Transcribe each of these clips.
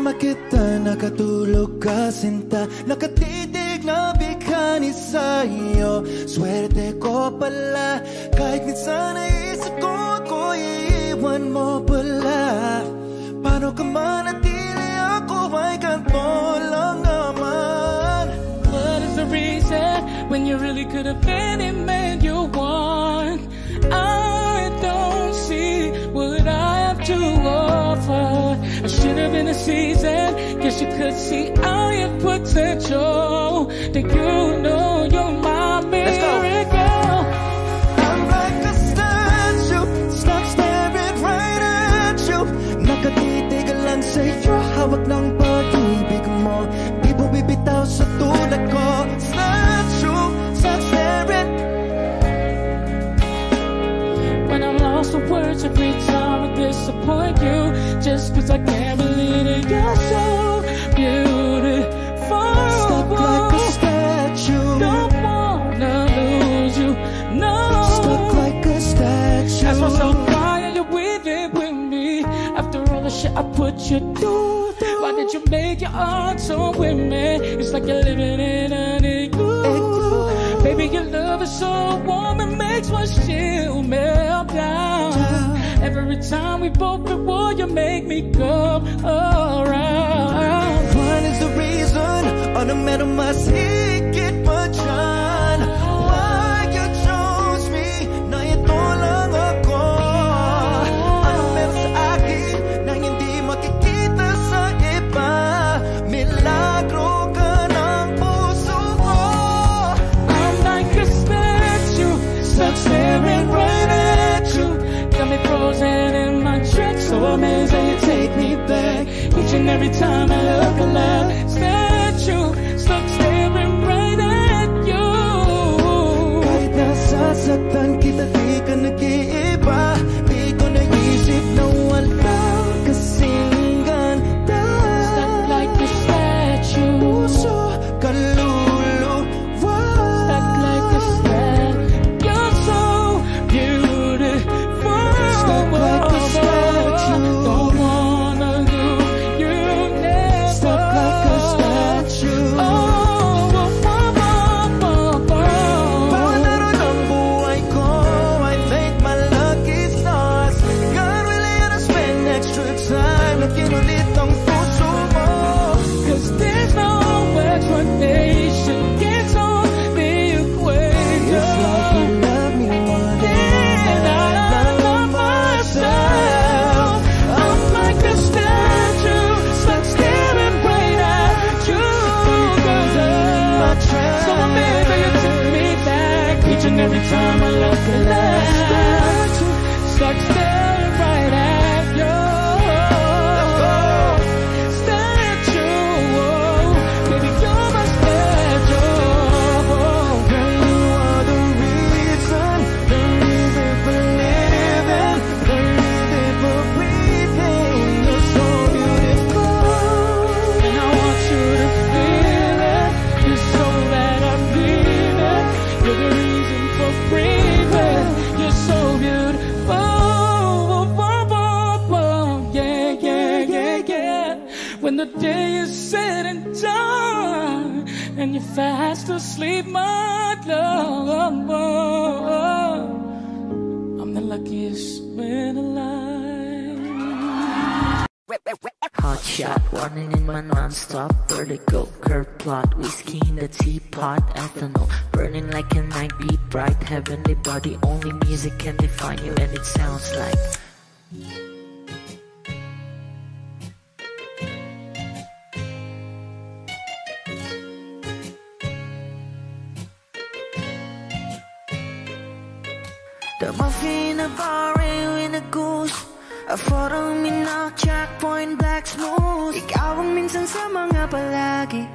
Kasama kita, nakatulog ka sinta, nakatitig na bigani sa'yo. Swerte ko pala, kahit minsan naisip ko ako iiwan mo pala. Paano ka manatili, ako ay ganito lang naman. What is the reason when you really could have been the man you want? I don't see what I have to offer. I should have been a season, guess you could see all your potential. That you know you're my miracle. I'm like a statue, stuck staring right at you. Nakatitig lang sa'yo, hawak ng pag-ibig mo. Di mo bibitaw sa tulad ko. Statue, stuck staring. When I'm lost for words every time I disappoint you, just cause I can't believe it, you're so beautiful. Stuck like a statue, don't wanna lose you, no. stuck like a statue. Ask myself, why are you with it with me? After all the shit I put you through, why did you make your heart so with me? It's like you're living in an igloo. Baby, your love is so warm, it makes my shield melt down. Every time we both at war, you make me come around. What is the reason? Ano meron mas higit pa dyan? Why you chose me? Na ito lang ako. Ano meron sa akin na hindi makikita sa iba? Milagro ka ng puso ko. I'm like a statue, stuck staring right at you. Got me frozen in my tracks, so amazed that you take me back. Each and every time I look alive, statue, stuck staring right at you. Kahit nasasaktan kita, di ka nag-iiba. Di ko naisip na walang kasing ganda. Stuck like a statue, Puso kaluluwa. stuck like a statue. You're so beautiful. Stuck like a statue. Don't wanna lose you never. Stuck like a statue. Palaro ng buhay ko, I thank my lucky stars. God really had to spend extra time na kinulit ang puso mo. Cause there's no explanation, it's on the equation. It's like you love me more than I love myself. I'm like a statue, stuck staring right at you. My trap. So baby, you took me back each and every time I look alive. Stuck staring right at you. Statue, baby, you're my statue. Girl, you are the reason for living, the reason for breathing. You're so beautiful. And I want you to feel it. You're so that I feel it. You're the reason for breathing. You're so beautiful. Yeah, yeah, yeah, yeah. When the day is said and done, and you're fast asleep, my love, I'm the luckiest man alive. Hot shot, warning in my non-stop vertigo, curve plot, whiskey in the teapot, ethanol, burning like a night, beat bright, heavenly body, only music can define you, and it sounds like the muffin in a bar in a goose. A photo me na checkpoint black smooth. Ikaw ang minsan sa mga palagi.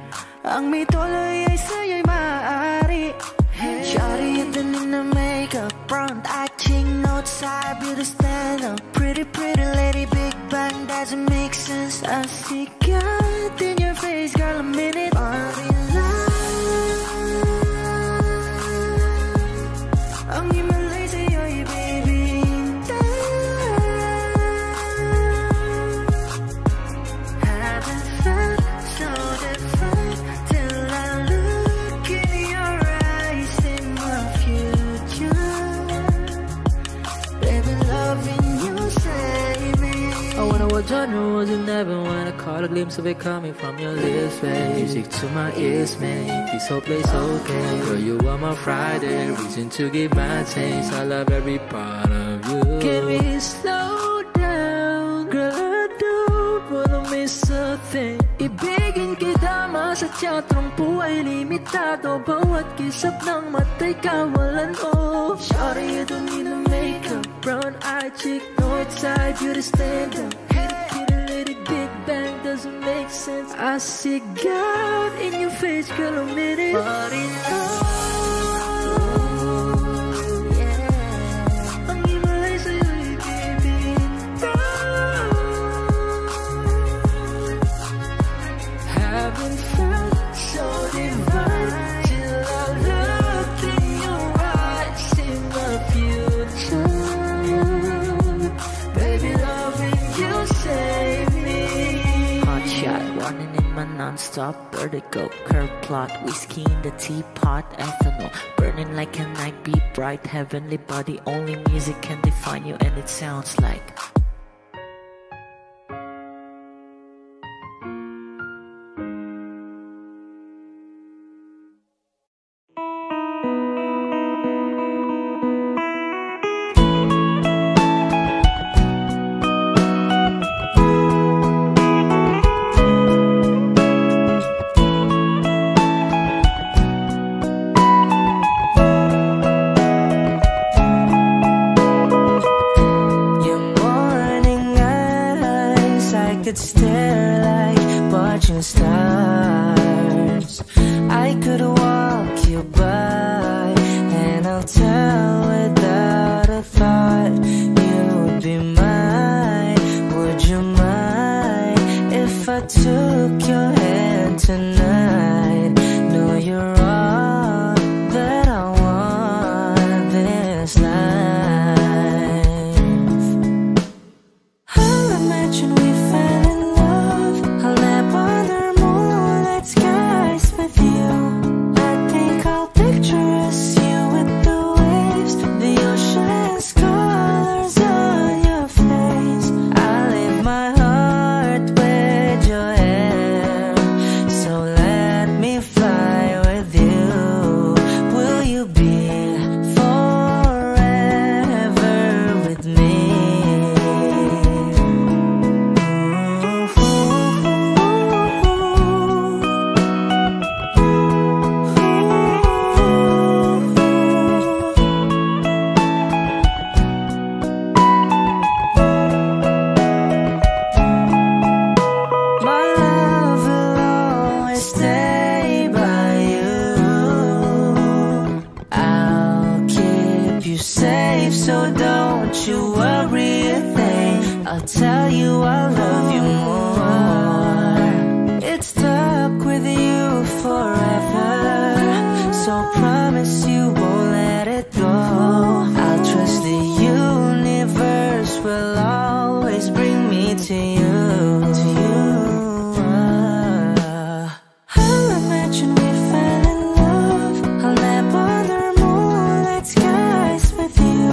Ang may tuloy ay sa'yo'y maaari. Shawty and then in the makeup, front acting outside, beauty stand up. Pretty lady, big bang, doesn't make sense. I see God in your face, girl, a minute. Party lang. Ang himalay sa'yo'y baby. Haven't what genre was in heaven when I caught a glimpse of it coming from your lips, babe. Music to my ears, man, this whole place okay. Girl, you are my Friday, reason to give my taste. I love every part of you. Can we slow down? Girl, I don't wanna miss a thing. Ibigin kita masadya, trangpo ay limitado. Bawat kisap ng mata'y kawalan, oh. Shawty, you don't need no makeup. Brown-eyed chick, north side, you to stand up. Hit a little big bang, doesn't make sense. I see God in your face, girl, I'm in it. But enough. Non-stop vertigo, curve plot, whiskey in the teapot, ethanol, burning like a night, be bright, heavenly body, only music can define you, and it sounds like could stare like watching stars. I could walk you by, and I'll tell without a thought you would be mine. Would you mind if I took your hand tonight? No, you're all that I want this life. I'll imagine we fell in love. I'll nap under moonlit skies with you. I think I'll picture us, you with the waves, the ocean's colors on your face. I leave my heart with your hair, so let me fly with you. Will you be forever with me? My love will always stay by you. I'll keep you safe, so don't you worry a thing. I'll tell you I love you more. It's stuck with you forever, so promise you won't let it go. I'll trust the universe will always bring me to you. I'll imagine we fell in love. I'll nap under moonlit skies with you.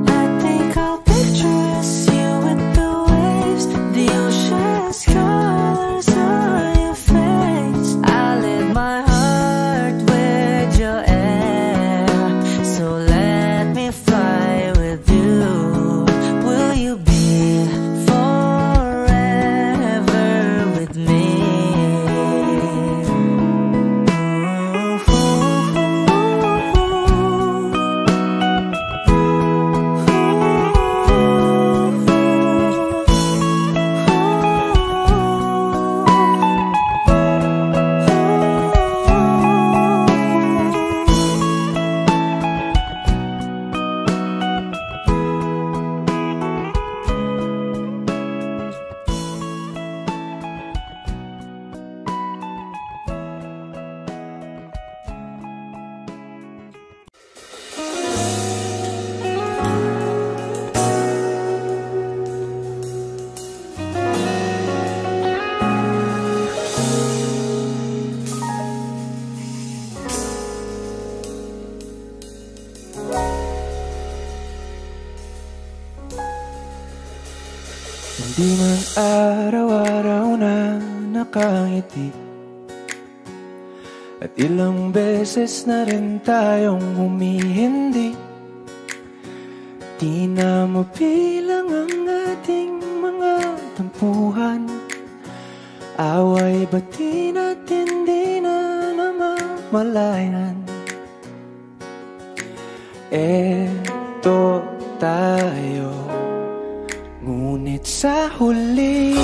I think I'll picture us, you with the waves, the ocean's colors on your face. I leave my heart with your Di man araw-araw na nakangiti, at ilang beses na rin tayong humihindi. Di na mabilang ang ating mga tampuhan. Away bati natin di na namamalayan. Eto tayo, ngunit sa huli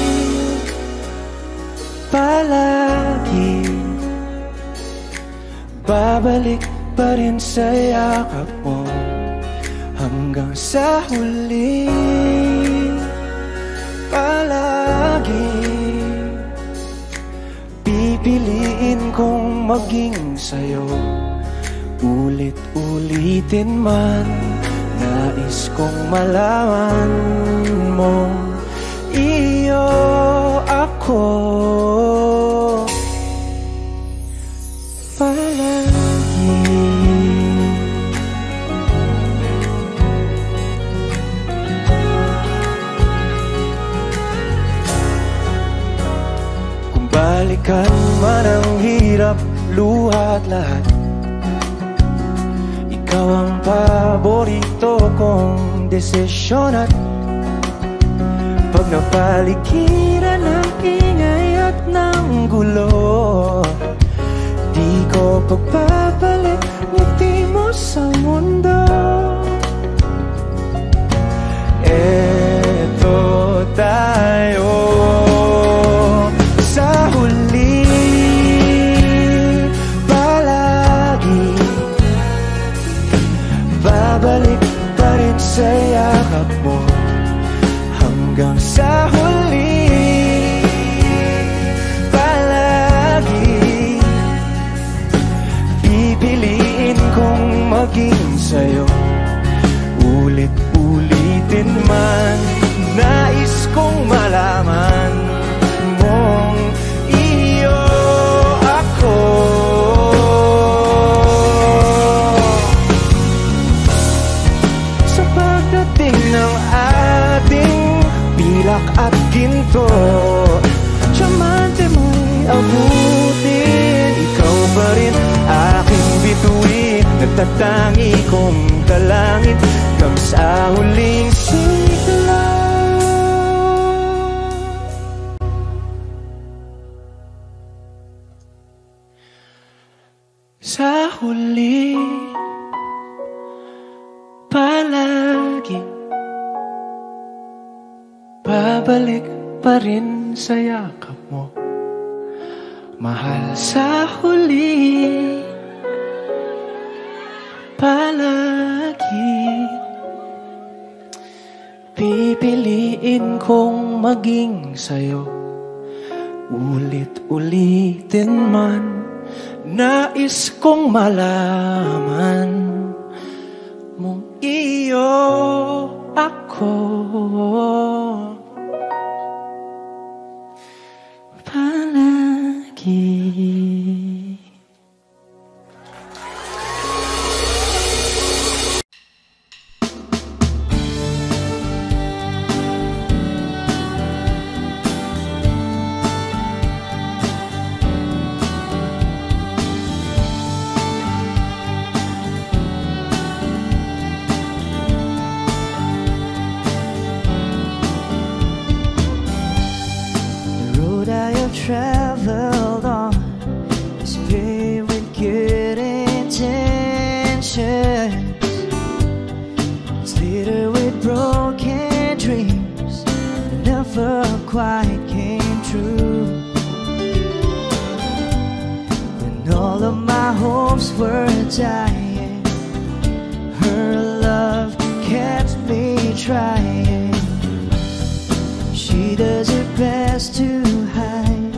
palagi babalik pa rin sa yakap mo. Hanggang sa huli palagi pipiliin kong maging sa'yo. Ulit-ulitin man, nais kong malaman mong iyo ako palagi. Kung balikan man ang hirap, luha at lahat, ikaw ang paborito kong desisyon. At pag napaligiran ng ingay at ng gulo, di ko pagpapalit ngiti mo sa mundo. Eto tayo sa huli palagi, babalik pa rin sa yakap mo. Hanggang sa huli palagi pipiliin kong maging sa'yo. Ulit-ulitin man, nais kong malaman mong iyo ako. Sa pagdating ng ating pilak at ginto, diamante mo'y abutin. Ikaw pa rin aking bituin, nagtatangi kong dalangin hanggang sa huling sigla. Sa huli palagi babalik pa rin sa yakap mo, mahal. Sa huli palagi pipiliin kong maging sa'yo. Ulit-ulitin man, nais kong malaman mong iyo ako palagi. Traveled on is paved with good intentions. It's littered with broken dreams that never quite came true. When all of my hopes were dying, her love kept me trying. She does her best to hide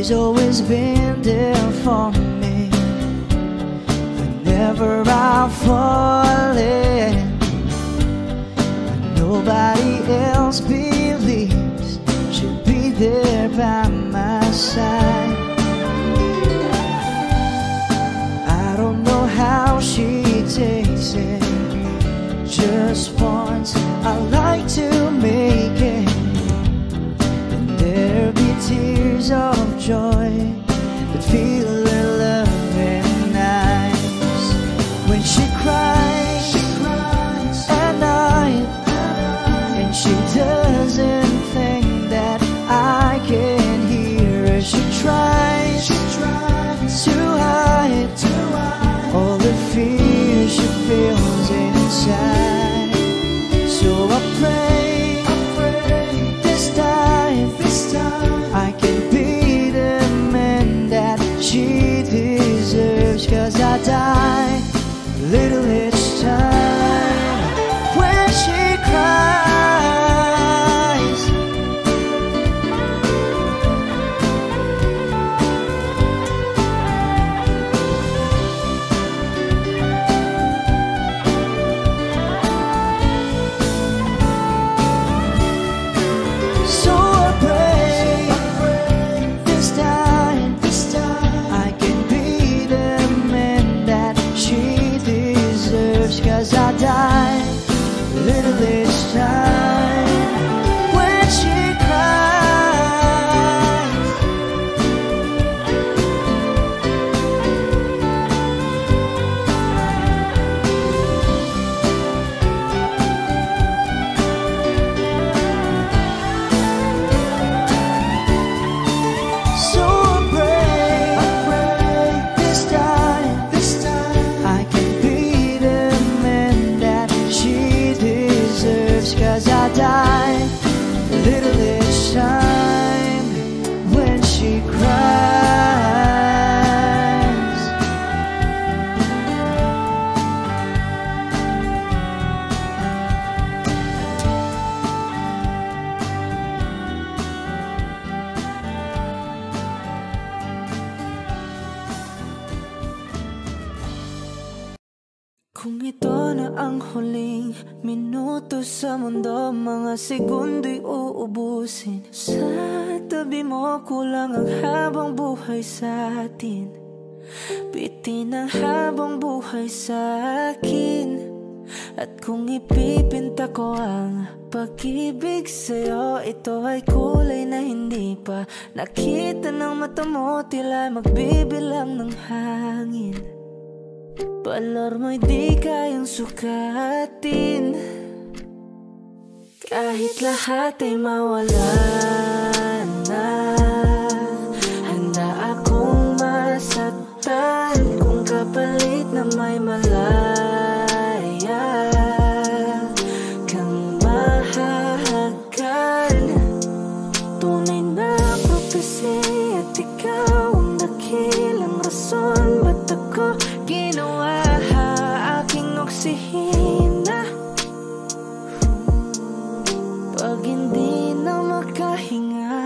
She's always been there for me whenever I'm falling. When nobody else believes she'll be there by my side. I don't know how she takes it. Just once I like to make it, and there be tears of joy that feel a loving eyes. When she cries at night, and she doesn't think that I can hear her. She tries to hide all the fear she feels inside. So I pray this time I can be the man that she deserves. 'Cause I die a little each time when she cries. So I pray this time I can be the man that she deserves. 'Cause I die a little each time when she cries. So I pray this time I can be the man that she deserves. 'Cause I die a little each time when she cries. Kung ito na ang huling minuto sa mundo, mga segundo'y uubusin. Sa tabi mo kulang ang habang buhay sa atin. Bitin ang habang buhay sa akin. At kung ipipinta ko ang pag-ibig sa'yo, ito ay kulay na hindi pa nakita ng mata mo, tila magbibilang ng hangin. Balor mo'y di kayang sukatin, kahit lahat ay mawala na. Handa akong masaktan kung kapalit na may malaya kang mahahagan. Tunay na prophecy at ikaw ang dakilang rason ba't ako ginawa aking oksihina. Pag hindi na makahinga,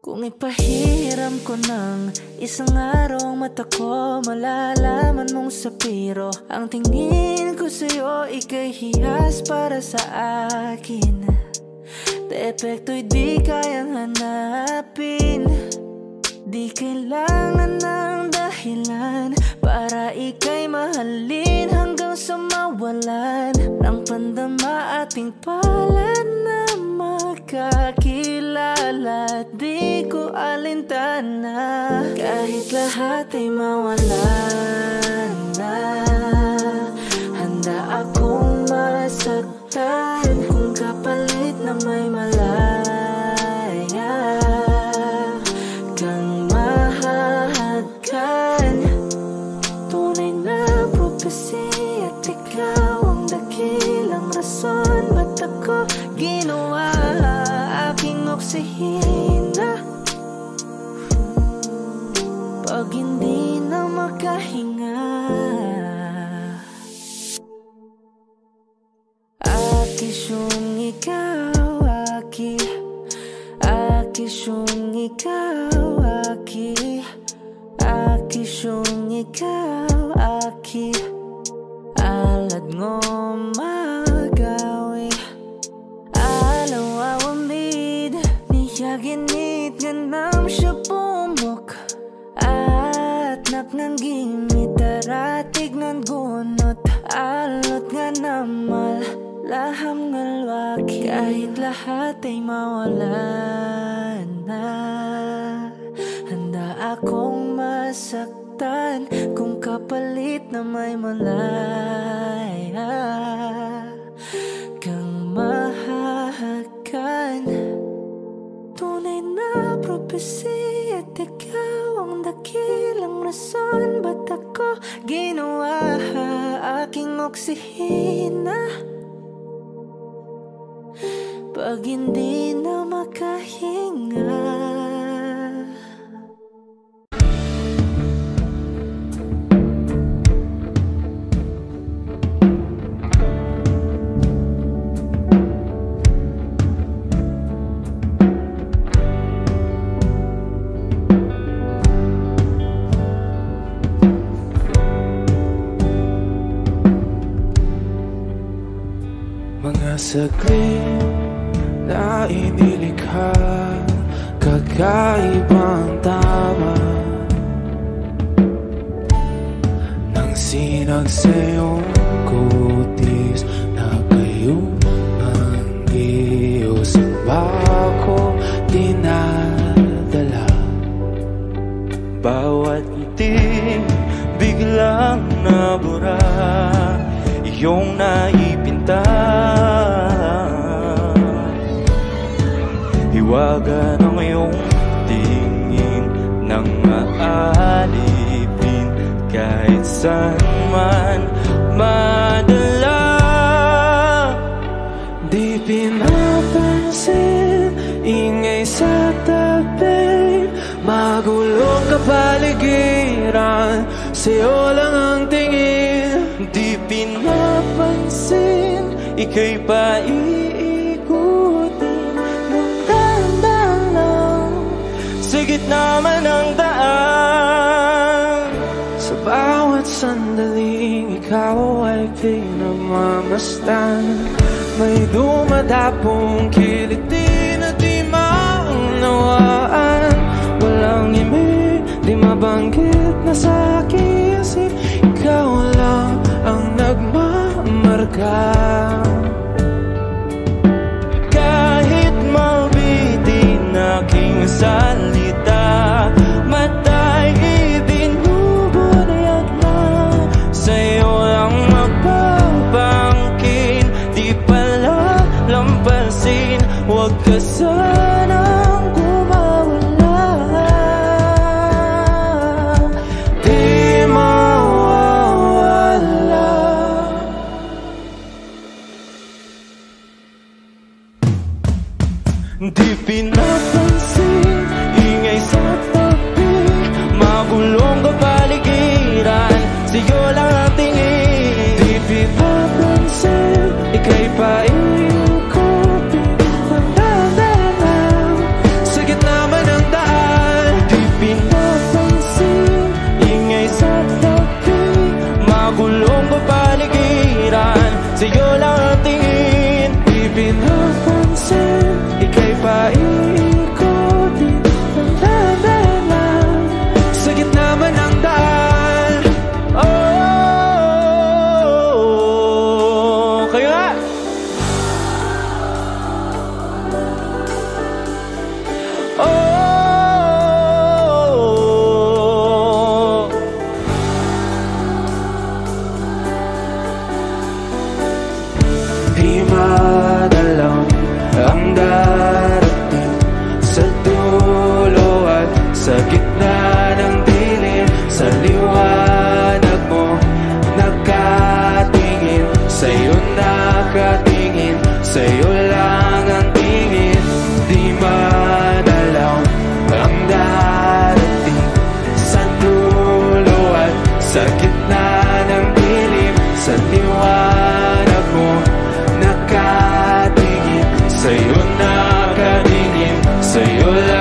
kung ipahiram ko ng isang araw ang mata ko, malalaman mong sapiro ang tingin ko sa'yo, ika'y hiyas para sa akin. Depekto'y di kayang hanapin, di kailangan ng dahilan para ika'y mahalin hanggang sa mawalan ng pandama ating palad na magkakilala. Di ko alintana kahit lahat ay mawalan na. Handa akong masaktan kung kapalit na may malaya kang mahahagan. Tunay na prophecy at ikaw ang dakilang rason ba't ako ginawa aking oksihina. Pag hindi na makahinga, akisyong ikaw, Akisyong ikaw, aki. Akisyong ikaw, aki. Alad ngo magawi. Alaw awamid, niya ginit ganam siya pumok. At napnang gimit aratig ng gunot. Alot nga namal, laham ngalwaki. Kahit lahat ay mawalan na, handa akong masaktan kung kapalit na may malaya kang mahahagan. Tunay na propesya at ikaw ang dakilang rason ba't ako ginawa aking oksihina pag hindi na makahinga. Mga saglit na inilikha, kakaibang tama nang sinag sa iyong kutis na kayong manggiyos ba ako dinadala. Bawat ngiti biglang nabura, iyong naipinta. Hiwaga ng iyong tingin nang maalipin kahit saan man madala. Di pinapansin, ingay sa tabi, magulong kapaligiran, sa'yo lang ang tingin. Di pinapansin, ika'y paiikutin ng dahan-dahan lang sa gitna man ng daan. Sa bawat sandaling ikaw ay pinagmamasdan, may dumadapong kiliti na di maunawaan. Walang imig, di mabanggit na sa aking isip, ikaw lang ang nagmamarka. Kahit mabitin aking salita, matay ibinubunayag na, sa'yo lang magbabangkin. Di pala lampasin, huwag ka sanang kumawala. Di mawawala. Di pinapansin, ingay sa tabi, magulong kapaligiran, sa'yo lang ang tingin. Di pinapansin, ika'y paiikutin ng dahan-dahan sa gitna man ng daan. Di pinapansin, ingay sa tabi, magulong kapaligiran, sa'yo lang ang tingin. Di pinapansin, ika'y paiikutin ng dahan-dahan sa gitna man ng daan. Oh, kayo nga! Oh, di madalaw ang darating sa dulo at sa gitna ng dilim. Sa liwanag mo nakatingin, sa'yo nakatingin, sa'yo lang ang tingin. Di madalaw ang darating sa dulo at sa gitna ng dilim. Sa liwanag mo nakatingin, sa'yo nakatingin, sa'yo lang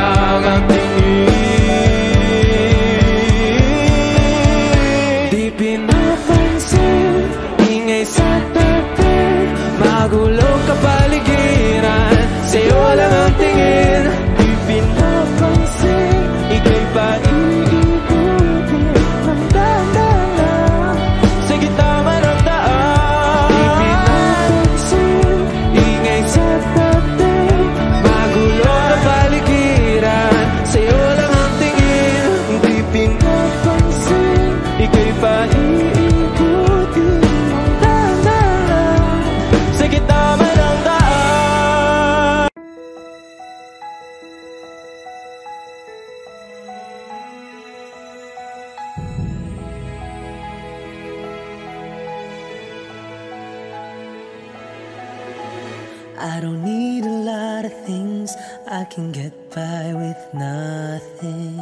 I don't need a lot of things, I can get by with nothing.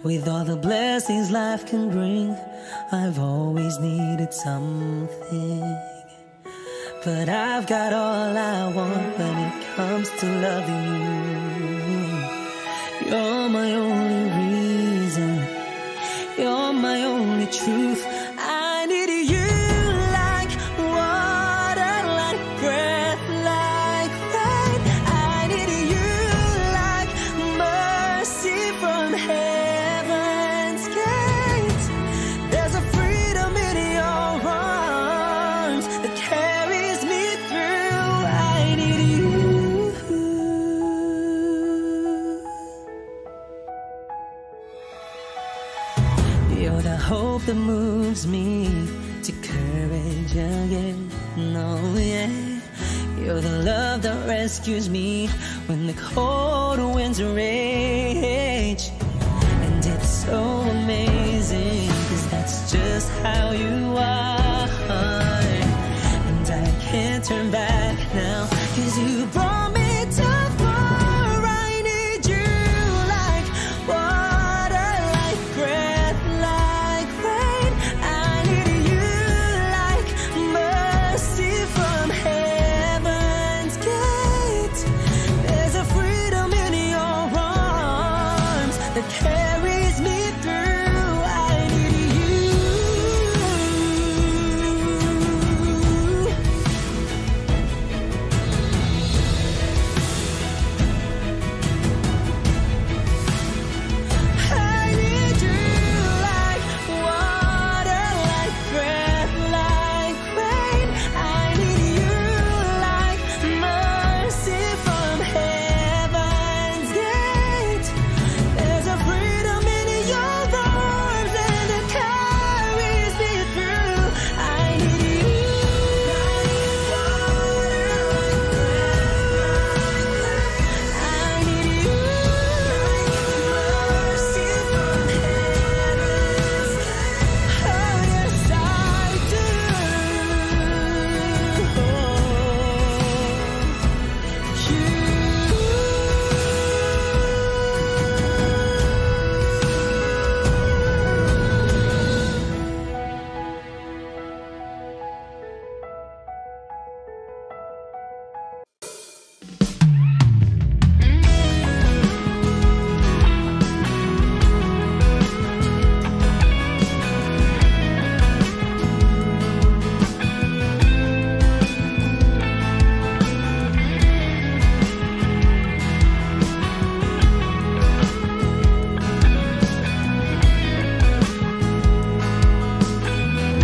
With all the blessings life can bring, I've always needed something. But I've got all I want when it comes to loving you. You're my only reason, you're my only truth. I need you like water, like breath, like rain. I need you like mercy from heaven's gate. There's a freedom in your arms that carries me through. I need you. You're the hope that moves me to courage again. No, yeah. You're the love that rescues me when the cold winds rage. And it's so amazing, 'cause that's just how you are. And I can't turn back now, 'cause you brought me too far. I need you like water, like breath, like rain. I need you like mercy from heaven's gate. There's a freedom in your arms that carries me through. I need you. I need you like water, like breath, like rain. I need you like mercy from heaven's gate. There's a freedom in your arms and it carries me through. I need you. I need you like mercy from heaven's gate. Oh yes, I do.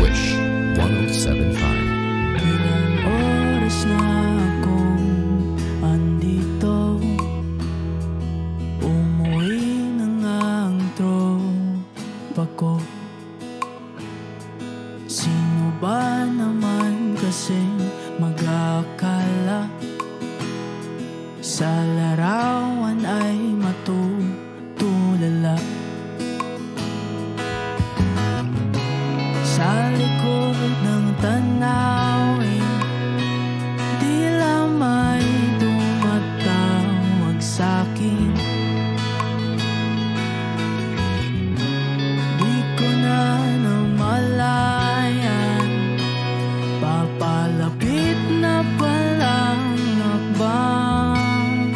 Wish 1075. Ilang oras na akong andito, umuwi na nga ang tropa ko. Sino ba naman kasing mag-aakala sa larawan ay matutulala? Sa likod ng tanawin, tila may tumatawag sa'kin. Di ko na namalayan, papalapit na palang hakbang.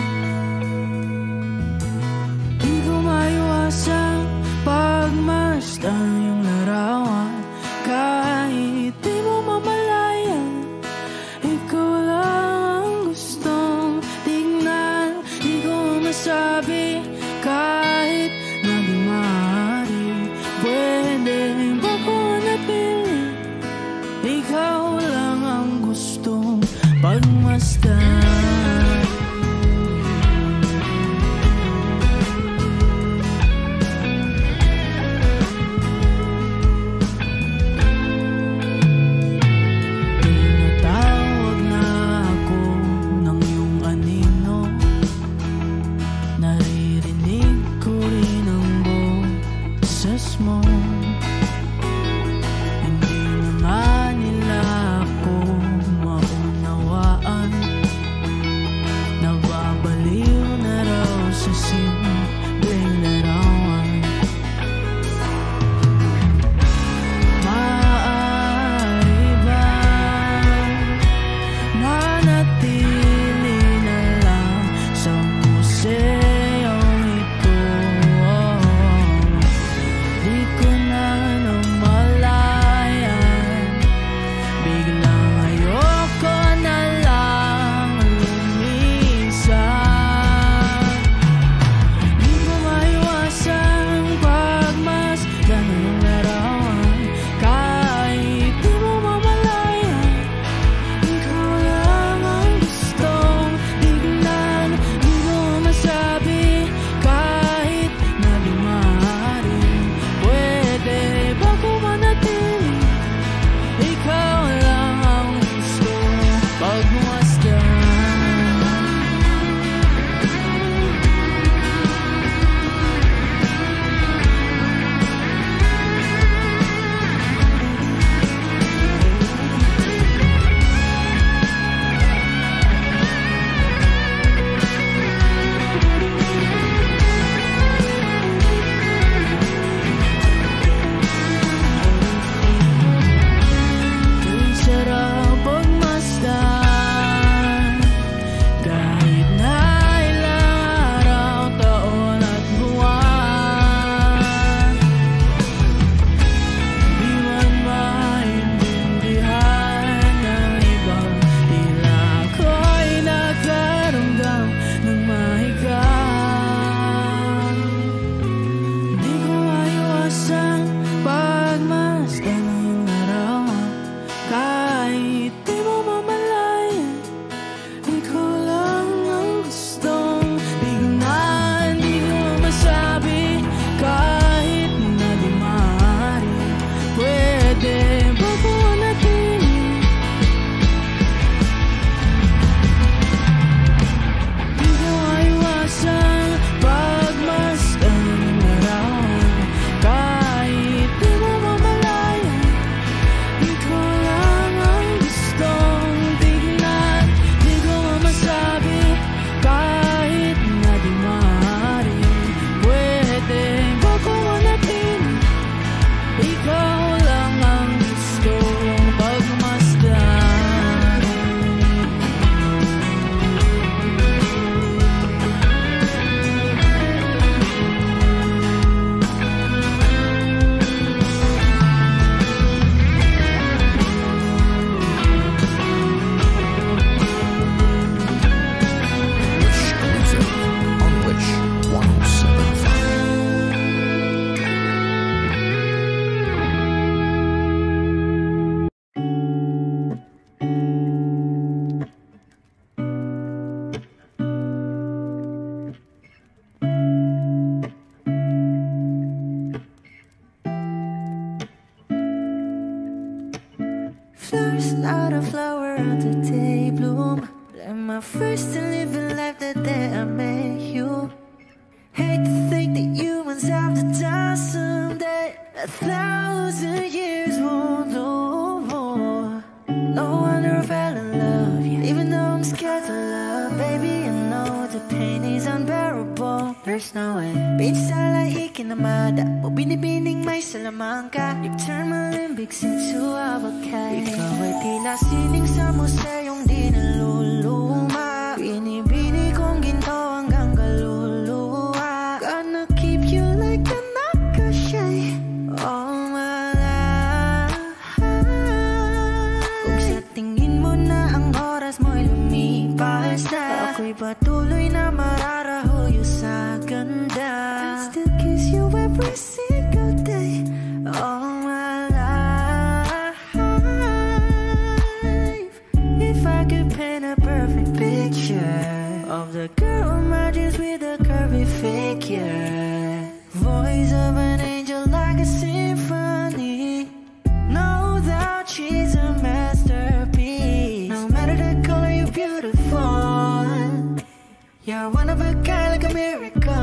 Di ko maiwasang pagmasdan yung larawan. Kahit di mo mamalayan, ikaw lang ang gustong tignan. Di ko masabi kahit na di maaari, pwede ba ko napili? Ikaw lang ang gustong pagmasdan. Tinatawag na ako ng iyong anino, naririnig ko rin ang boses mo. Hindi na nga nila ako maunawaan. flowers, not a flower on the day bloom. Like my first to live in life the day I met you. Hate to think that humans have to die someday. 1,000 years won't know more. No wonder I fell in love, yeah. Even though I'm scared to love, baby, I know the pain is unbearable. There's no way. Bitch, salay ikinamada o binibining may salamang ka. You turn my limbics into avocado. Ikaw ay tila sining sa museyong di naluluma. Binibini kong ginto hanggang kaluluwa. Gonna keep you like a nakashay all my life. Kung sa tingin mo na ang oras mo'y lumipas na, ako'y patuloy na mararahuyo sa ganda. I still kiss you every single day all my life. If I could paint a perfect picture of the girl on my dreams with a curvy figure, voice of an angel like a symphony, know that she's a masterpiece. No matter the color, you're beautiful. You're one of a kind, like a miracle.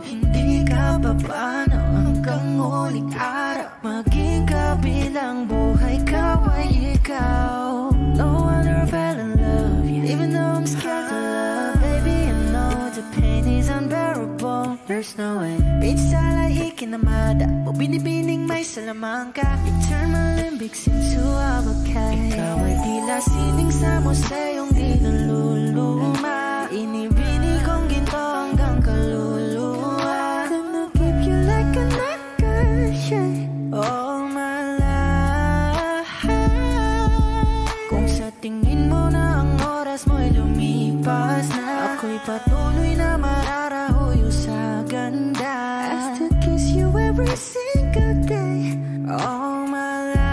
Hindi ka papaano hanggang huling araw. Maging kabilang buhay ka ay ikaw. No wonder I fell in love, yeah. Even though I'm scared to love, baby, I know the pain is unbearable. There's no way. Bitch, salay ikinamada o binibining may salamang ka. You turn my limbics into avocado. Ikaw ay tila sining sa museyong di naluluma. Inibini kong ginto hanggang kaluluwa. Gonna keep you like a nakashay all my life. Kung sa tingin mo na ang oras mo'y lumipas na, ako'y patuloy na mararahuyo sa ganda. I still kiss you every single day all my life.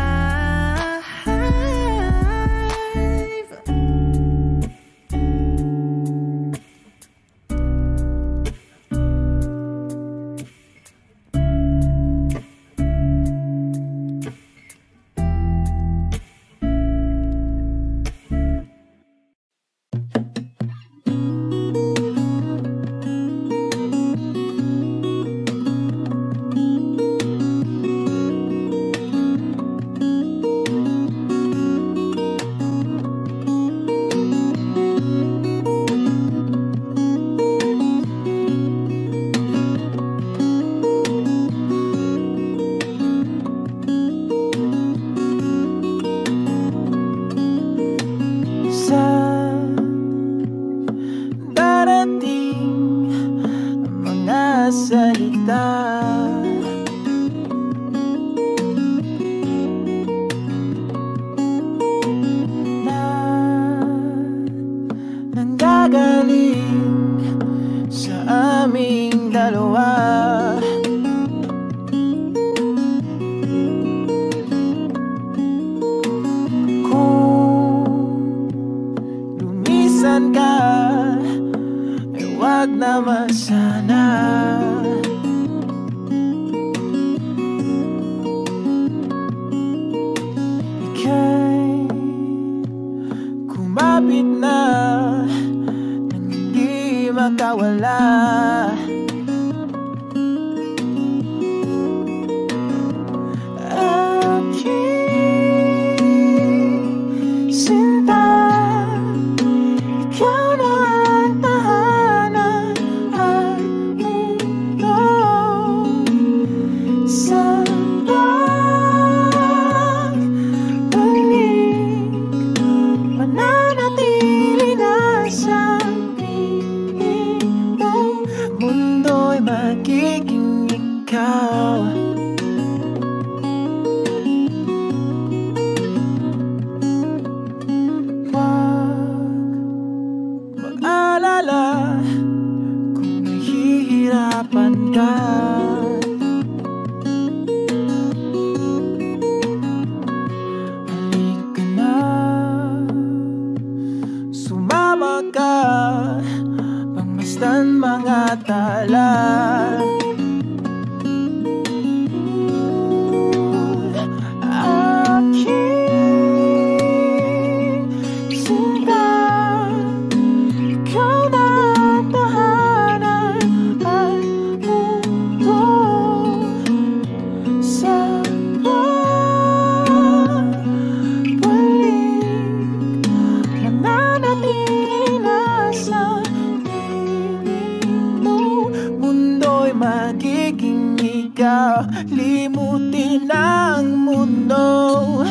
magiging ikaw. Limutin ang mundo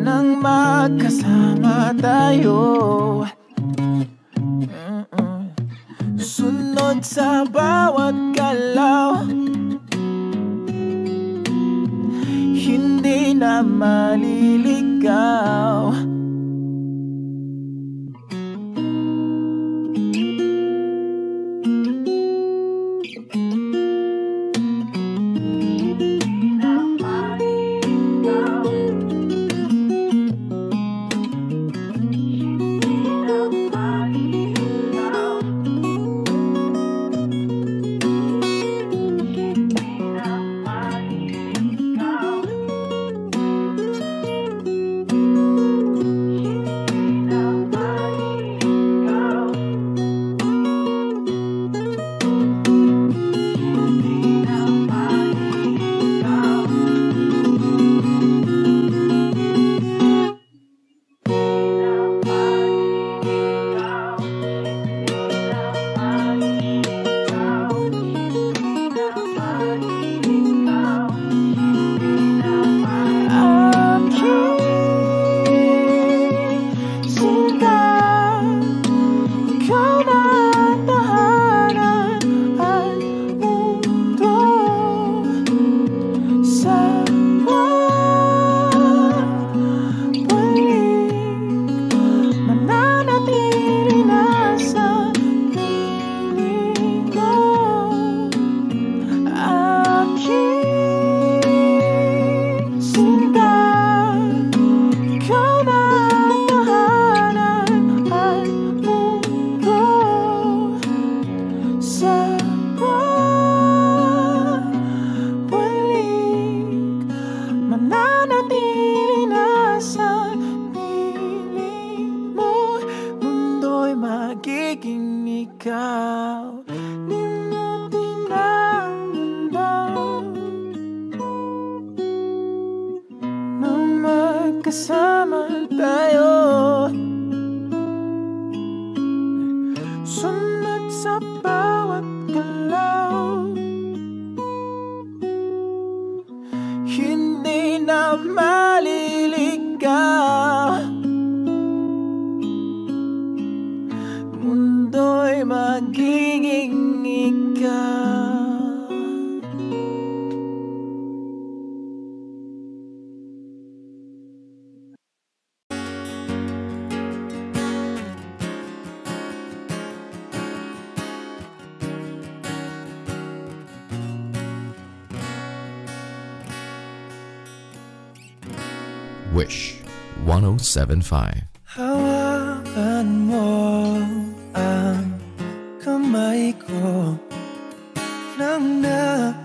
nang magkasama tayo. Sunod sa bawat galaw, hindi na maliligaw. Kasama tayo, sunod sa bawat galaw, hindi na maliligaw. Mundo'y magiging ikaw. Wish 1075. Hawakan mo ang kamay ko nang napakaigpit.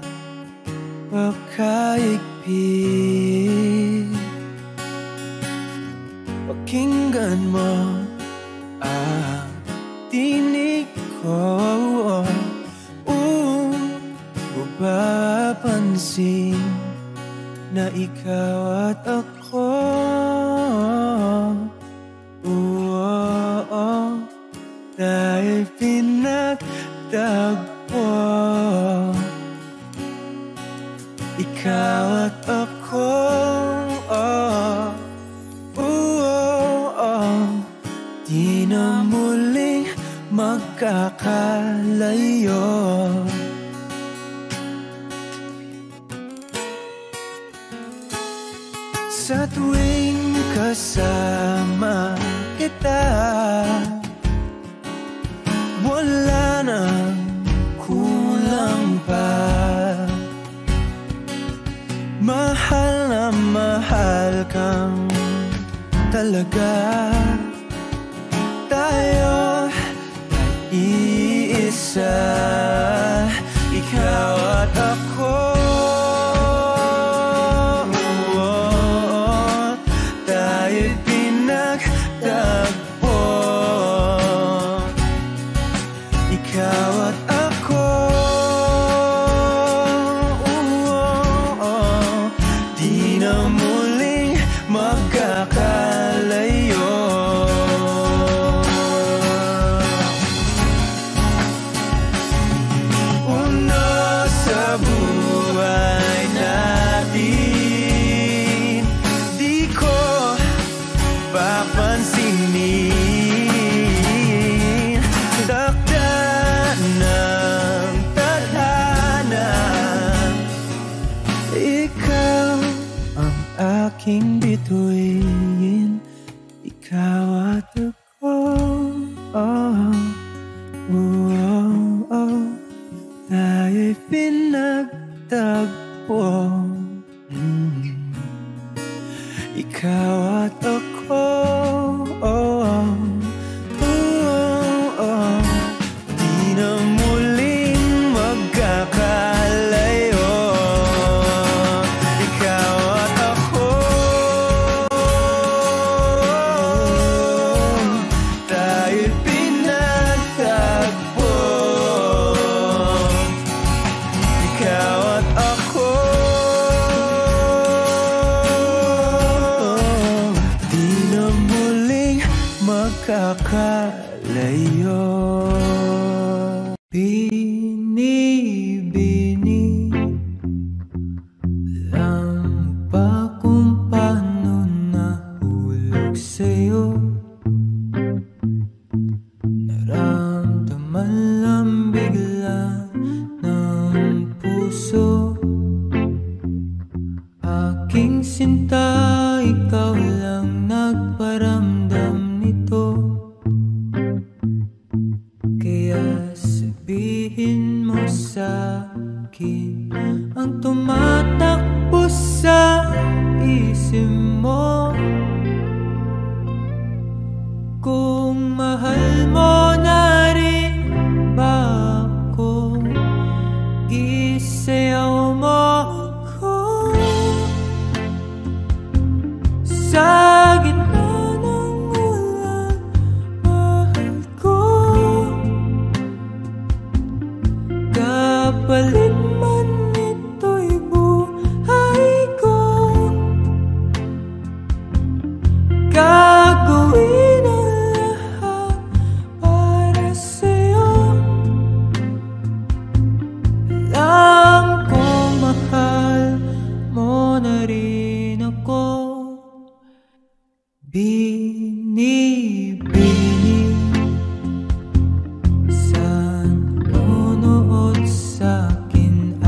Pakinggan mo ang tinig ko, mapapansin na ikaw at ako, dahil pinagtagpo. Ikaw at ako, di na muling magkakalayo. Sa tuwing kasama kita, wala nang kulang pa. Mahal na mahal kang talaga. Tayo ay iisa, ikaw at ako. aking bituin, ikaw at ako. Tayo'y pinagtagpo. Ikaw at ako. Di na muling magkakalayo. Ikaw at ako. Tayo'y pinagtagpo. Ikaw at ako. Di na muling magkakalayo. Binibini lang ba kung paano nahulog sa'yo? Naramdaman lang bigla ng puso. Aking sinta, ikaw lang nagparamdam nito. Kaya sabihin mo sa'kin ang tumatakbo sa isip mo. Kung mahal mo na rin ba ako, isayaw mo ako. Sa gitna ng ulan, mahal ko. Kapalit man ito'y buhay ko. Gagawin ang lahat para sa'yo. Alam kong mahal mo na rin ako. Binibini sa nanonood sa'kin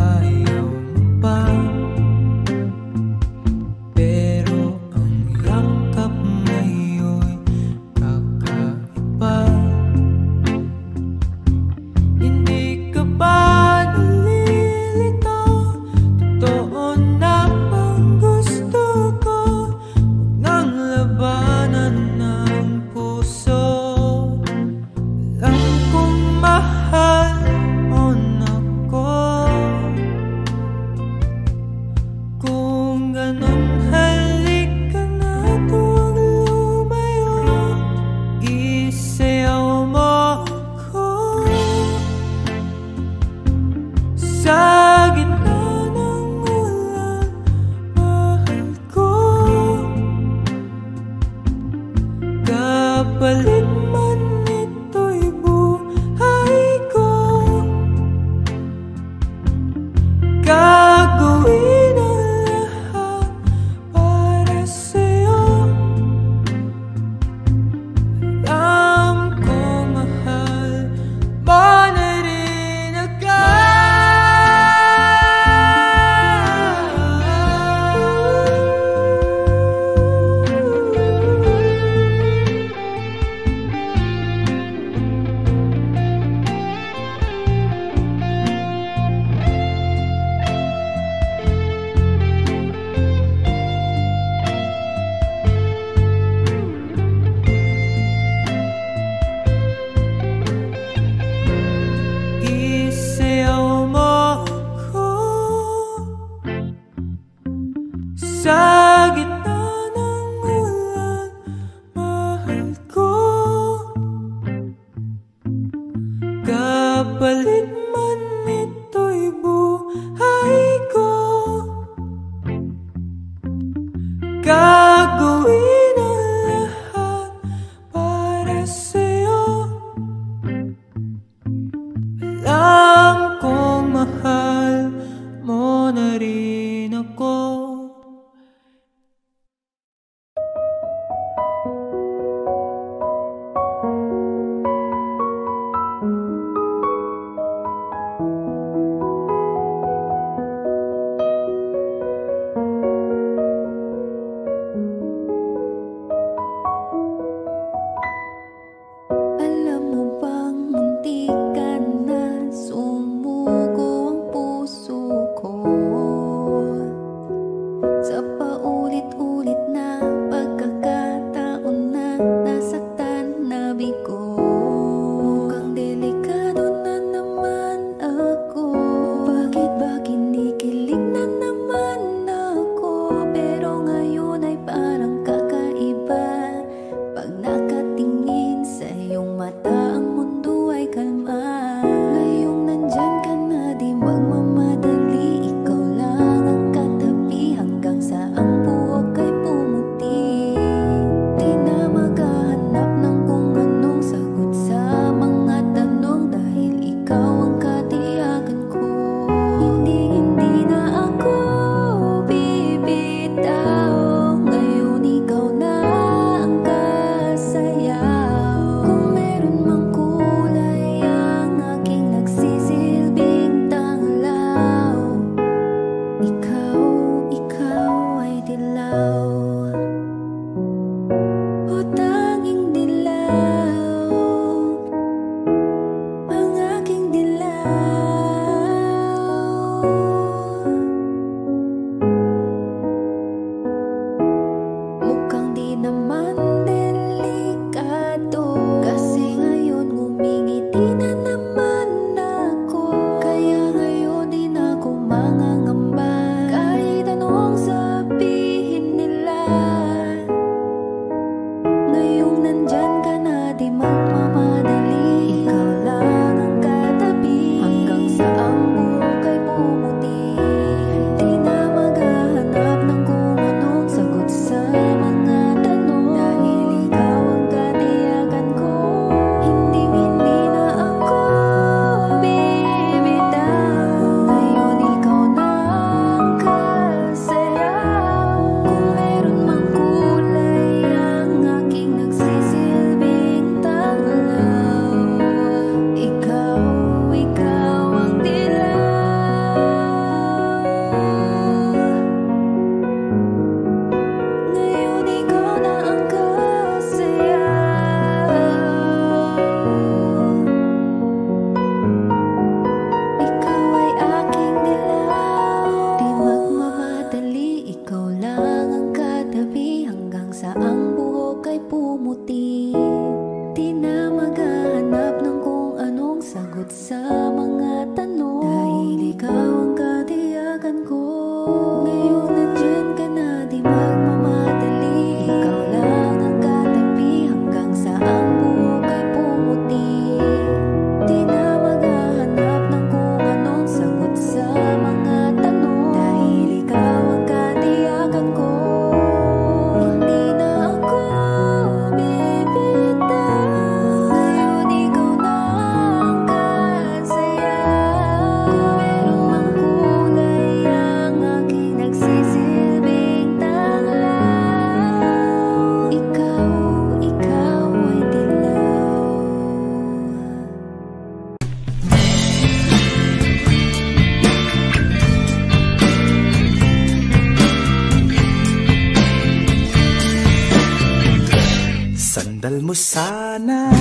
Sandal mo sana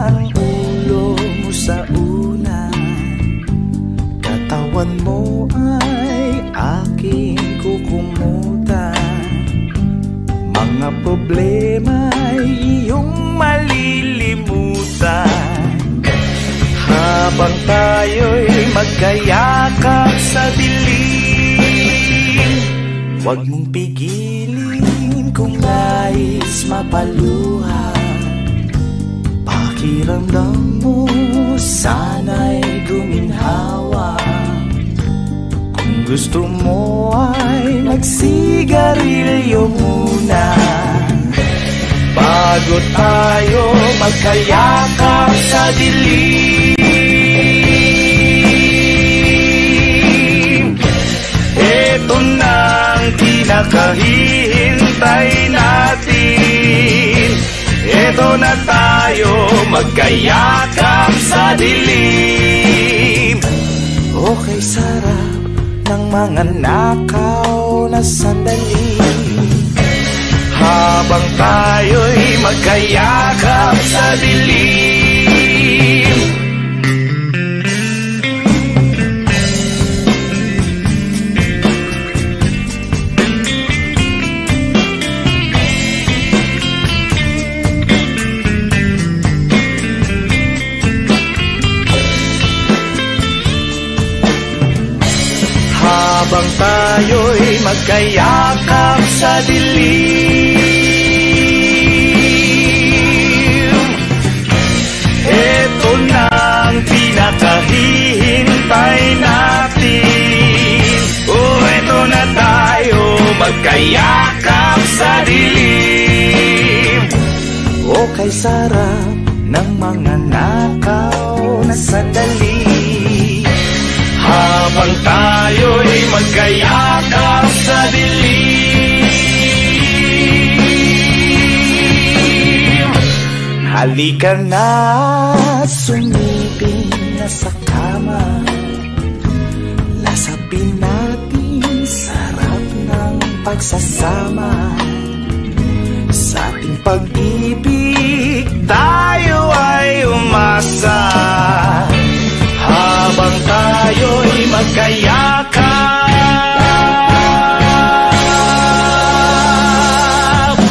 ang ulo mo sa unan, katawan mo ay aking kukumutan. Mga problema ay iyong malilimutan, habang tayo'y magkayakap sa dilim. Huwag mong pigilin kung nais mapaluha, pakiramdam mo sana'y guminhawa. Kung gusto mo ay magsigarilyo muna, bago tayo magkayakap sa dilim. Ito na ang pinakahihintay natin, ito na tayo magkayakap sa dilim. Okay, sarap ng mga nakaw na sandali, habang tayo'y magkayakap sa dilim. Habang tayo'y magkayakap sa dilim, ito na ang pinakahihintay natin, magkayakap sa dilim. O kay sarap ng mga nakaw na sandali, habang tayo'y magkayakap sa dilim. Halika na, sumiping na sa kama, lasapin natin sarap ng pagsasama. Sa ating pag-ibig tayo ay umasa, habang tayo'y magkayakap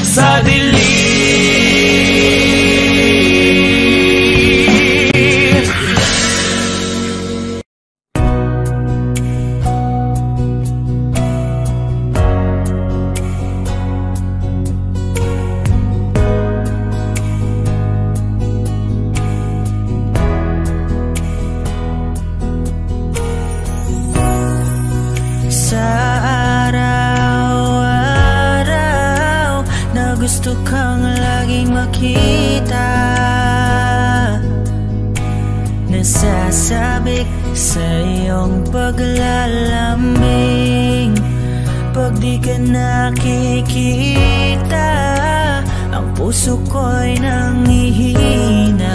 sa dilim. Gusto kang laging makita, nasasabik sa iyong paglalambing. Pag di ka nakikita, ang puso ko'y nanghihina,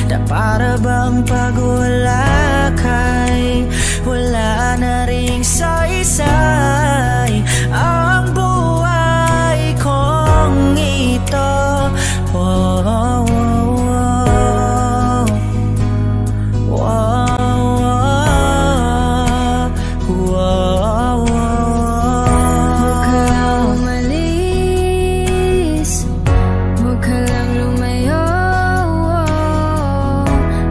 na para bang pag wala ka'y wala na ring saysay ang buhay kong ito. Oh, oh, oh, oh, oh, oh, Huwag ka lang umalis, huwag ka lang lumayo,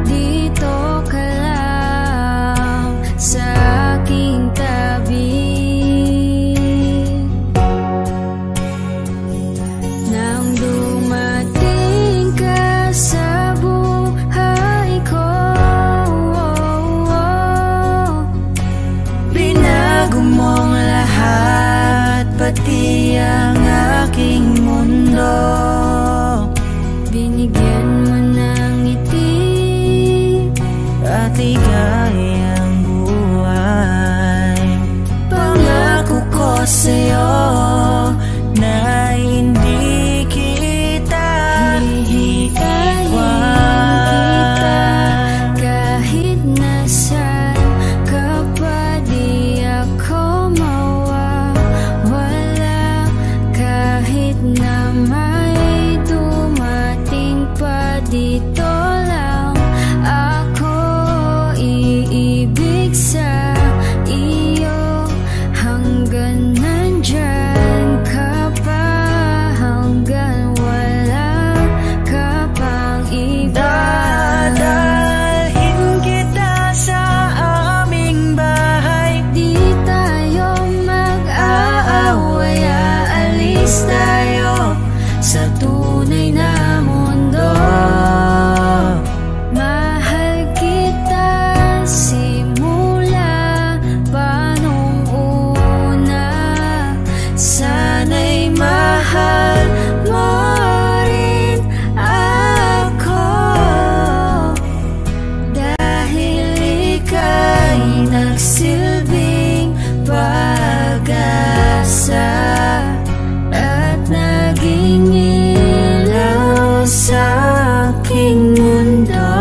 dito ka lang sa aking tabi. Nang dumating ka sa buhay ko, binago mong lahat, pati ang aking mundo. binigyan mo ng ngiti, At ligayang buhay. Pangako ko sa'yo na hindi kita hihikayin kita, kahit nasaan ka pa di ako mawawala, kahit na may dumating pa dito lang ako iibig sa iyo, hanggang nandyan ka pa, hanggang wala ka pang iba. Dadalhin kita sa aming bahay. Di tayo mag-aaway, aalis tayo sa tunay na mundo. Mahal kita simula pa nung una, Sana'y mahal mo rin ako, dahil ika'y nagsilbing pag-asa at naging ilaw sa aking mundo.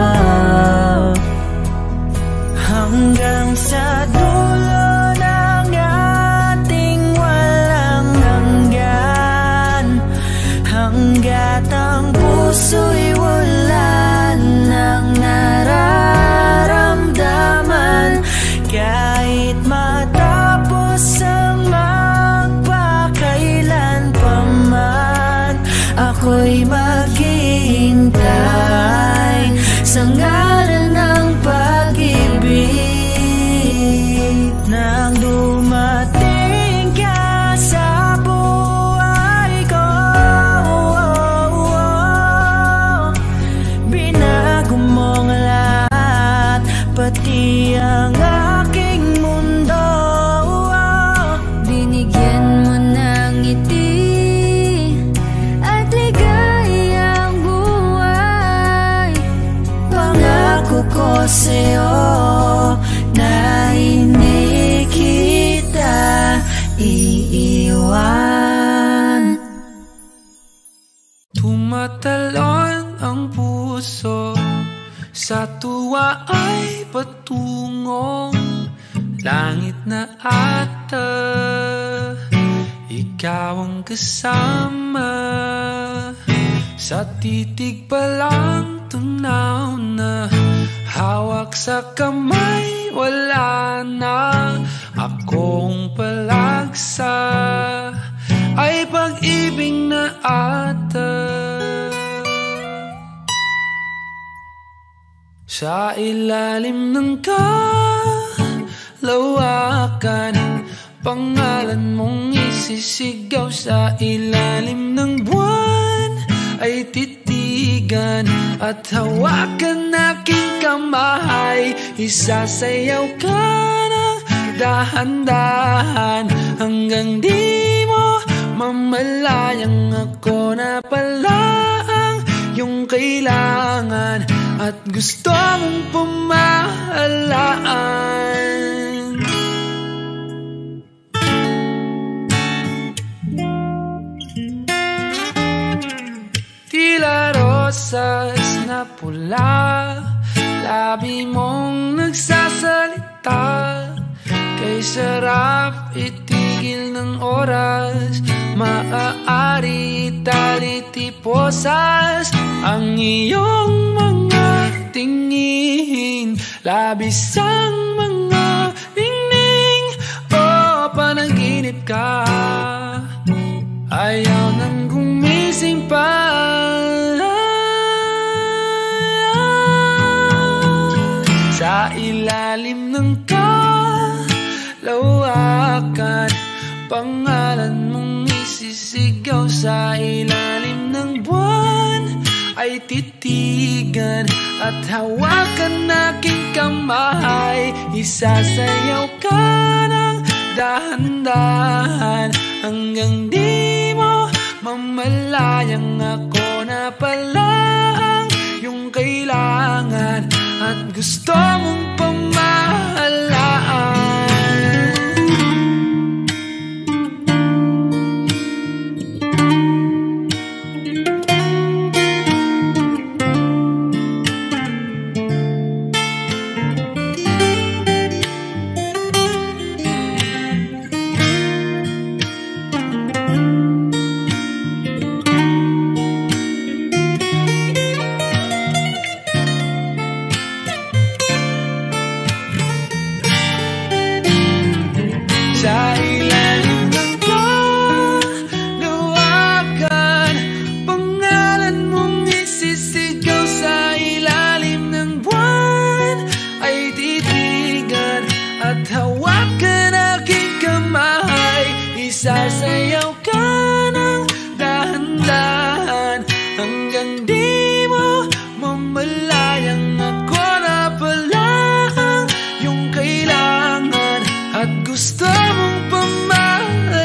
Hanggang sa dulo ng ating walang hanggan, hanggat ang puso'y wala nang nararamdaman. Kahit matapos ang magpakailan pa man, ako'y maghihintay sa ngalan ng pag-ibig. patungong langit na ata. Ikaw ang kasama, sa titig pa lang tunaw na. Hawak sa kamay, wala na. Akong palagsa ay pag-ibig na ata. Sa ilalim ng kalawakan, pangalan mong isisigaw. Sa ilalim ng buwan ay titigan at hawakan aking kamay. Isasayaw ka ng dahan-dahan hanggang di mo mamalayang ako na pala ang iyong kailangan at gusto mong pamahalaan. Tila rosas na pula, labi mong nagsasalita. Kay sarap itigil ng oras, maaari talitiposas ang iyong mga tingin. Labis ang mga ningning, o panaginip ka. Ayaw nang gumising pa. Sa ilalim ng kalawakan, pangalan mong isisigaw. Sa ilalim ng buwan ay titigan at hawakan aking kamay. Isasayaw ka ng dahan-dahan hanggang di mo mamalayang ako na pala ang iyong kailangan at gusto mong pamahalaan. Sasayaw ka ng dahan-dahan hanggang di mo mamalayang ako na pala ang iyong kailangan at gusto mong pamahalaan.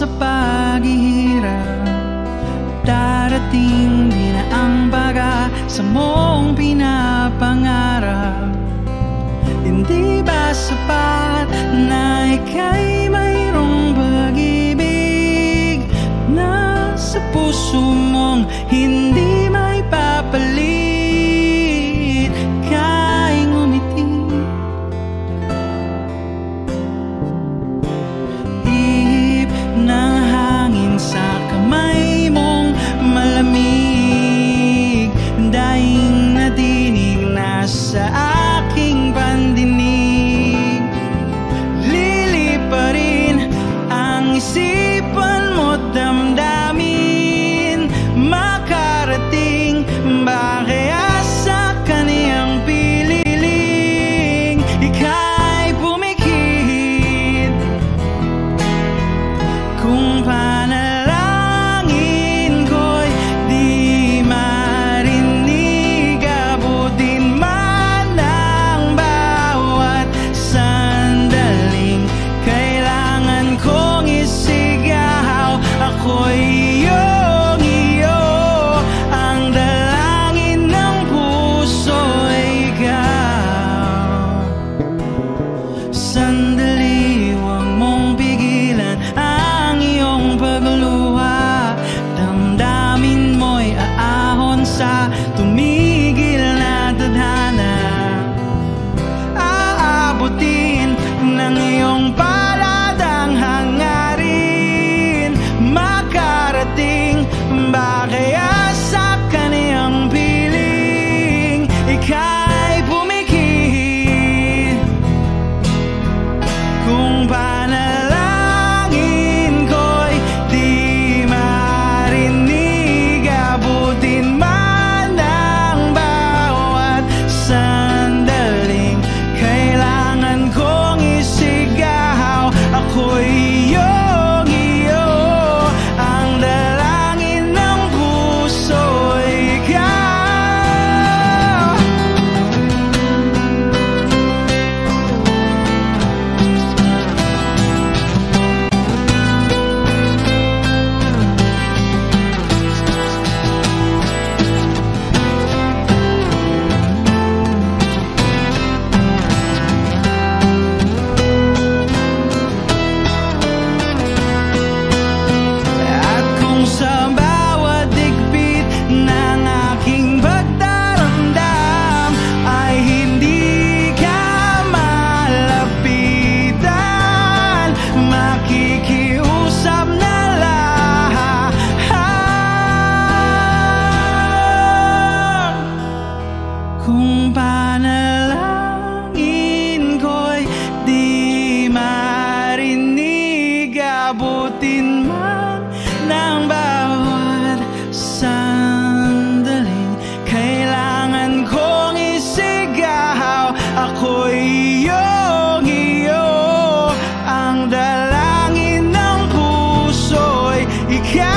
sa paghihirap, darating din ang pag-asa mong pinapangarap. Hindi ba sapat na ika'y mayroong pag-ibig na sa puso mong hindi may papalit? Ika'y ngumiti, ihip ng hangin sa kamay mong malamig, daing nadinig na sa aking pandinig. Liliparin ang isipan mo't damdamin, makarating ba kaya sa kaniyang pililing? Ika'y pumikit kung panalangin ko'y di marinig, abutin man ang bawat sandaling kailangan kong isigaw. Ako'y iyong iyo, ang dalangin ng puso ay ikaw. Sandali, huwag mong pigilan ang iyong pagluha, damdamin mo'y aahon sa tumigil na tadhana. Aabutin ng iyong palad ang hangarin, makarating ba kaya sa kaniyang piling? Ika'y pumikit kung panalangin ko'y di marinig, abutin man ang bawat sandaling kailangan kong isigaw. Ako'y iyong iyo, ang dalangin ng puso ay ikaw. At kung sa bawat digpit ng aking pagdaramdam ay hindi ka malapitan, makikiusap na lang. Kung panalangin ko'y di marinig, abutin man ng bawat sandaling kailangan kong isigaw. Ako'y iyong iyo, ang dalangin ng puso'y ikaw.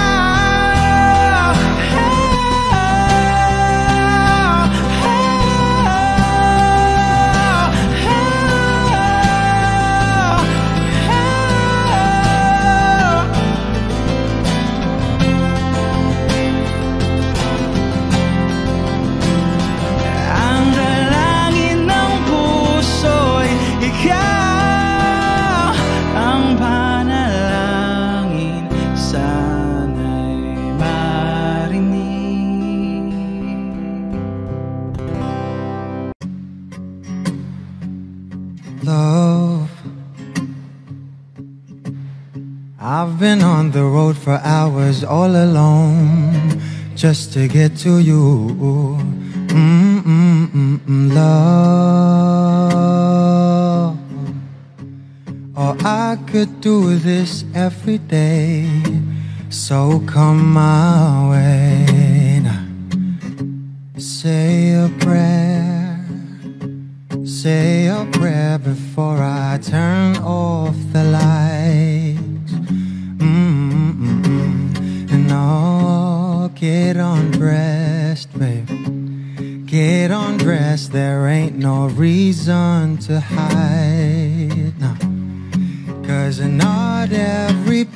Ang dalangin ng puso'y ikaw, ang panalangin sana'y marinig. Love, I've been on the road for hours all alone just to get to you. Love, or I could do this every day, so come my way now. Say a prayer, say a prayer before I turn off the lights. And oh, get undressed, babe. Get undressed, there ain't no reason to hide now. 'Cause not everybody's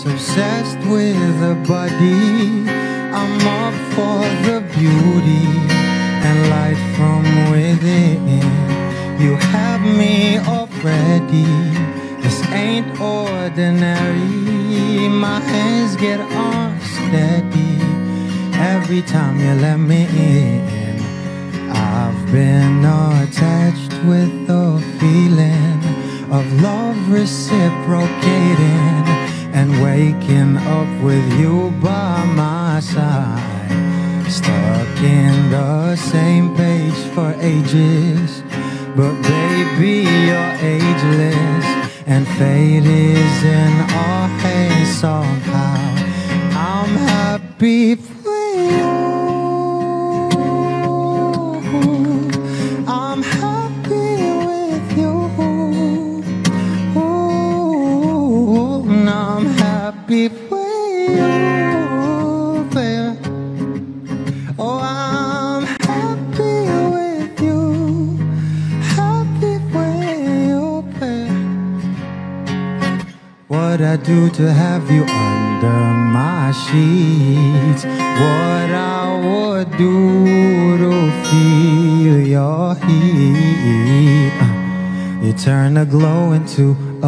obsessed with a body. I'm up for the beauty and light from within. You have me already. This ain't ordinary. My hands get unsteady every time you let me in. I've been attached with the feeling of love reciprocating and waking up with you by my side. Stuck in the same page for ages, but baby you're ageless, and fate is in our hands somehow. I'm happy for you. I'm happy with you. Ooh, and I'm happy for you, baby. Oh, I'm happy with you. Happy with you, baby. What I do to have you under my sheets, what I would do to feel your heat. You turn a glow into a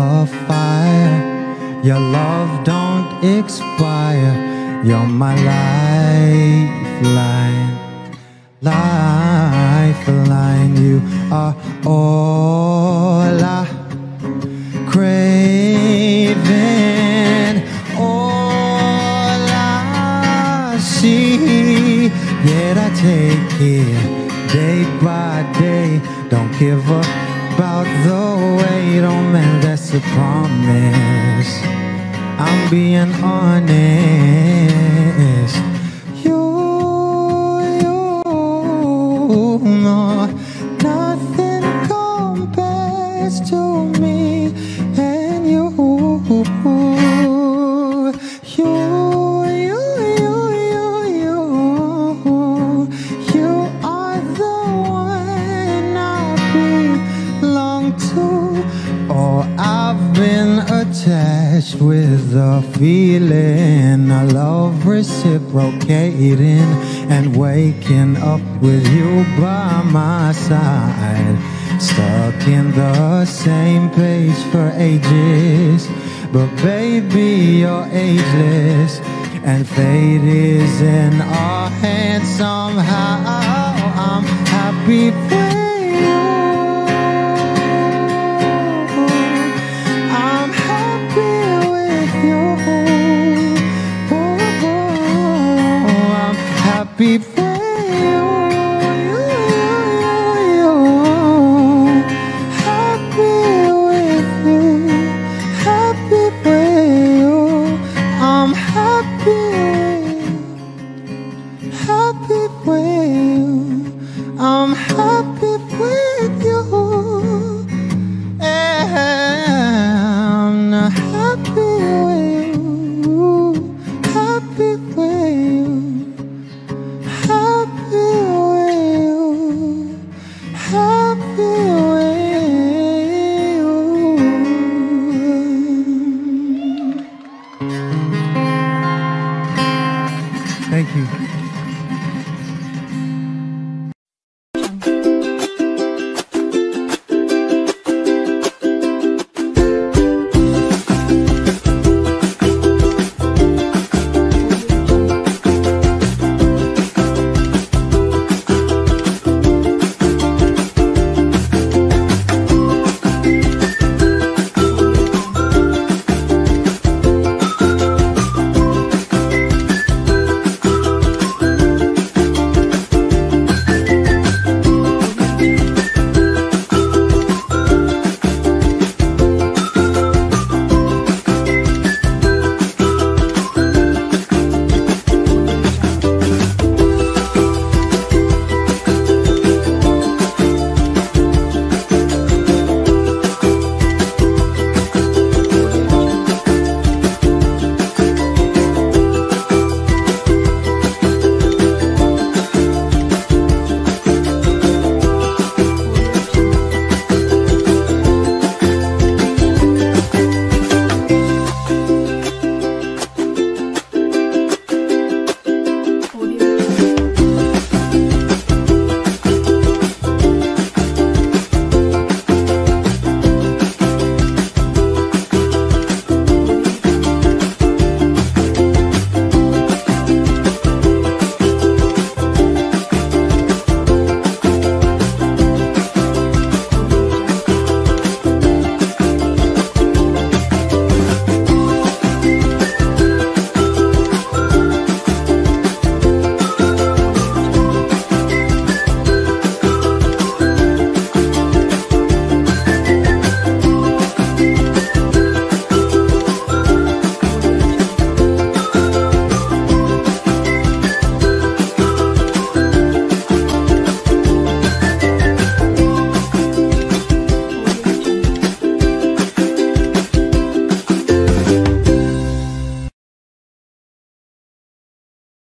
fire. Your love don't expire. You're my lifeline, lifeline. You are all I craving, all I see. Yet I take it day by day. Don't give up about the wait. Oh man, that's a promise. I'm being honest. You know nothing compares to me and you. You are the one I belong to. Oh, I've been attached with the feeling of love reciprocating and waking up with you by my side. Stuck in the same page for ages, but baby you're ageless, and fate is in our hands somehow. I'm happy for